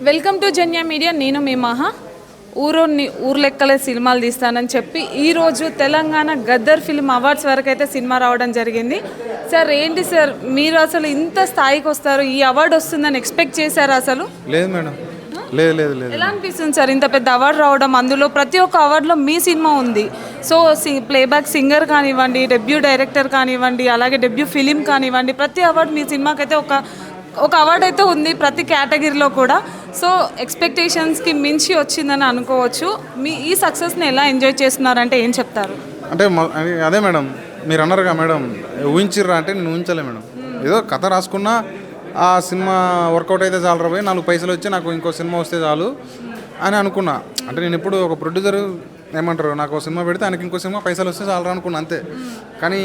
Welcome to Janya media. నేను మీ మహా. ఊరు లెక్కలే సినిమాలు తీస్తానని చెప్పి ఈరోజు తెలంగాణ గద్దర్ ఫిల్మ్ అవార్డ్స్ వరకు అయితే సినిమా రావడం జరిగింది. సార్ ఏంటి సార్ మీరు అసలు ఇంత స్థాయికి వస్తారు, ఈ అవార్డు వస్తుందని ఎక్స్పెక్ట్ చేశారా అసలు? లేదు మేడం, లేదు లేదు లేదు. ఎలా అనిపిస్తుంది సార్ ఇంత పెద్ద అవార్డు రావడం? అందులో ప్రతి ఒక్క అవార్డులో మీ సినిమా ఉంది. సో ప్లేబ్యాక్ సింగర్ కానివ్వండి, డెబ్యూ డైరెక్టర్ కానివ్వండి, అలాగే డెబ్యూ ఫిలిం కానివ్వండి, ప్రతి అవార్డు మీ సినిమాకి అయితే ఒక అవార్డు అయితే ఉంది ప్రతి కేటగిరీలో కూడా. సో ఎక్స్పెక్టేషన్స్కి మించి వచ్చిందని అనుకోవచ్చు. మీ ఈ సక్సెస్ని ఎలా ఎంజాయ్ చేస్తున్నారంటే ఏం చెప్తారు? అంటే అదే మేడం, మీరు అన్నారుగా మేడం, ఊహించిర్రా అంటే నేను ఊహించలే మేడం. ఏదో కథ రాసుకున్నా ఆ సినిమా వర్కౌట్ అయితే చాలు రాబోయి, 4 పైసలు వచ్చి నాకు ఇంకో సినిమా వస్తే చాలు అని అనుకున్నా. అంటే నేను ఎప్పుడు ఒక ప్రొడ్యూసర్ ఏమంటారు, నాకు ఒక సినిమా పెడితే ఆయనకి ఇంకో సినిమా పైసలు వస్తే చాలు అనుకున్నా అంతే. కానీ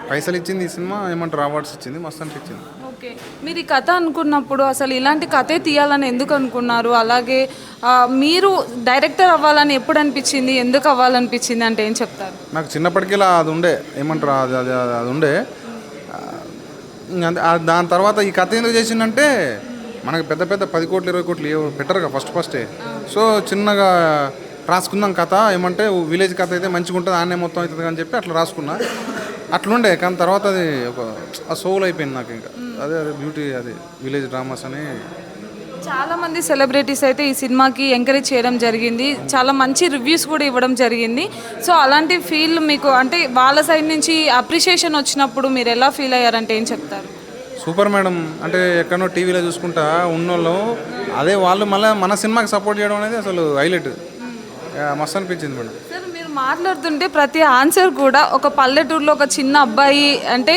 పైసలు ఇచ్చింది ఈ సినిమా, ఏమంటారు అవార్డ్స్ ఇచ్చింది, మస్తు అనిపించింది. ఓకే, మీరు ఈ కథ అనుకున్నప్పుడు అసలు ఇలాంటి కథే తీయాలని ఎందుకు అనుకున్నారు? అలాగే మీరు డైరెక్టర్ అవ్వాలని ఎప్పుడు అనిపించింది, ఎందుకు అవ్వాలనిపించింది అంటే ఏం చెప్తారు? నాకు చిన్నప్పటికీ ఇలా అది ఉండే, ఏమంటారు అది ఉండే. దాని తర్వాత ఈ కథ ఎందుకు చేసిందంటే, మనకు పెద్ద పెద్ద 10 కోట్లు 20 కోట్లు పెట్టరుగా ఫస్టే. సో చిన్నగా రాసుకుందాం కథ, ఏమంటే విలేజ్ కథ అయితే మంచిగా ఉంటుంది, ఆనే మొత్తం అవుతుంది అని చెప్పి అట్లా రాసుకున్నా. అట్లుండే. కానీ తర్వాత అది ఒక సోల్ అయిపోయింది నాకు. ఇంకా అదే బ్యూటీ, అది విలేజ్ డ్రామాస్ అని. చాలామంది సెలబ్రిటీస్ అయితే ఈ సినిమాకి ఎంకరేజ్ చేయడం జరిగింది, చాలా మంచి రివ్యూస్ కూడా ఇవ్వడం జరిగింది. సో అలాంటి ఫీల్ మీకు అంటే వాళ్ళ సైడ్ నుంచి అప్రిషియేషన్ వచ్చినప్పుడు మీరు ఎలా ఫీల్ అయ్యారంటే ఏం చెప్తారు? Super madam. అంటే ఎక్కడో టీవీలో చూసుకుంటా ఉన్నోళ్ళు అదే వాళ్ళు మళ్ళీ మన సినిమాకి సపోర్ట్ చేయడం అనేది అసలు హైలైట్. మస్తు అనిపించింది మేడం. సార్ మీరు మాట్లాడుతుంటే ప్రతి ఆన్సర్ కూడా ఒక పల్లెటూరులో ఒక చిన్న అబ్బాయి అంటే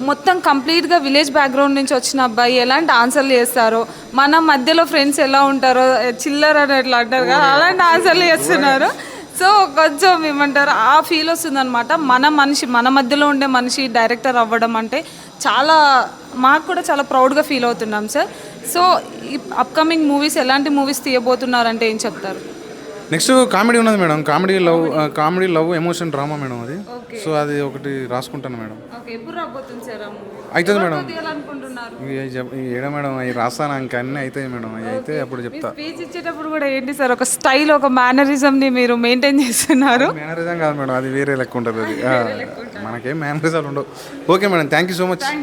మొత్తం కంప్లీట్గా విలేజ్ బ్యాక్గ్రౌండ్ నుంచి వచ్చిన అబ్బాయి ఎలాంటి ఆన్సర్లు చేస్తారో, మన మధ్యలో ఫ్రెండ్స్ ఎలా ఉంటారో చిల్లర అని ఎట్లా అంటారు కదా, అలాంటి ఆన్సర్లు చేస్తున్నారు. సో కొంచెం ఏమంటారు ఆ ఫీల్ వస్తుందన్నమాట. మన మధ్యలో ఉండే మనిషి డైరెక్టర్ అవ్వడం అంటే చాలా, మాకు కూడా చాలా ప్రౌడ్గా ఫీల్ అవుతున్నాం సార్. సో ఈ అప్కమింగ్ మూవీస్ ఎలాంటి మూవీస్ తీయబోతున్నారంటే ఏం చెప్తారు? నెక్స్ట్ కామెడీ ఉన్నది madam, comedy love emotion drama madam అది. సో అది ఒకటి రాసుకుంటాను మేడం. అవుతుంది మేడం. ఏడా మేడం అవి రాస్తాను, ఇంకా అన్నీ అవుతాయి మేడం. అవి అయితే అప్పుడు చెప్తా. స్పీచ్ ఇచ్చేటప్పుడు కూడా ఏంటి సార్ ఒక స్టైల్, ఒక మేనరిజంని మీరు మెయింటైన్ చేస్తున్నారు? మేనరిజం కాదు మేడం, అది వేరే లెక్క ఉంటుంది. అది మనకేం మేనరిజాలు ఉండవు. Okay madam, thank you so much.